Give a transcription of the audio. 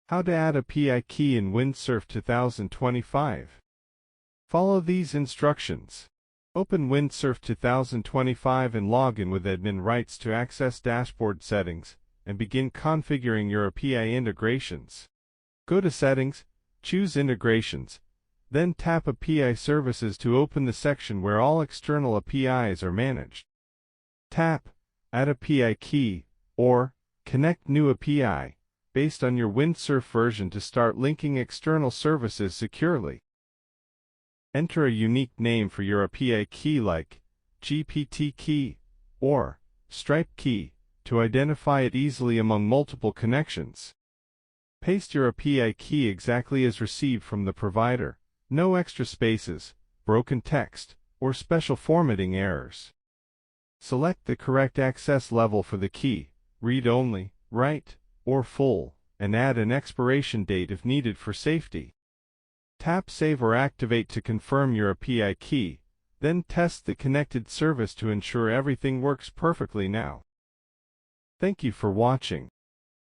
How to add a API key in Windsurf 2025. Follow these instructions. Open Windsurf 2025 and log in with admin rights to access dashboard settings and begin configuring your API integrations. Go to Settings, choose Integrations, then tap API Services to open the section where all external APIs are managed. Tap Add API Key or Connect New API based on your Windsurf version to start linking external services securely. Enter a unique name for your API key like GPT key or Stripe key to identify it easily among multiple connections. Paste your API key exactly as received from the provider. No extra spaces, broken text, or special formatting errors. Select the correct access level for the key, read-only, write, or full, and add an expiration date if needed for safety. Tap Save or Activate to confirm your API key, then test the connected service to ensure everything works perfectly now. Thank you for watching.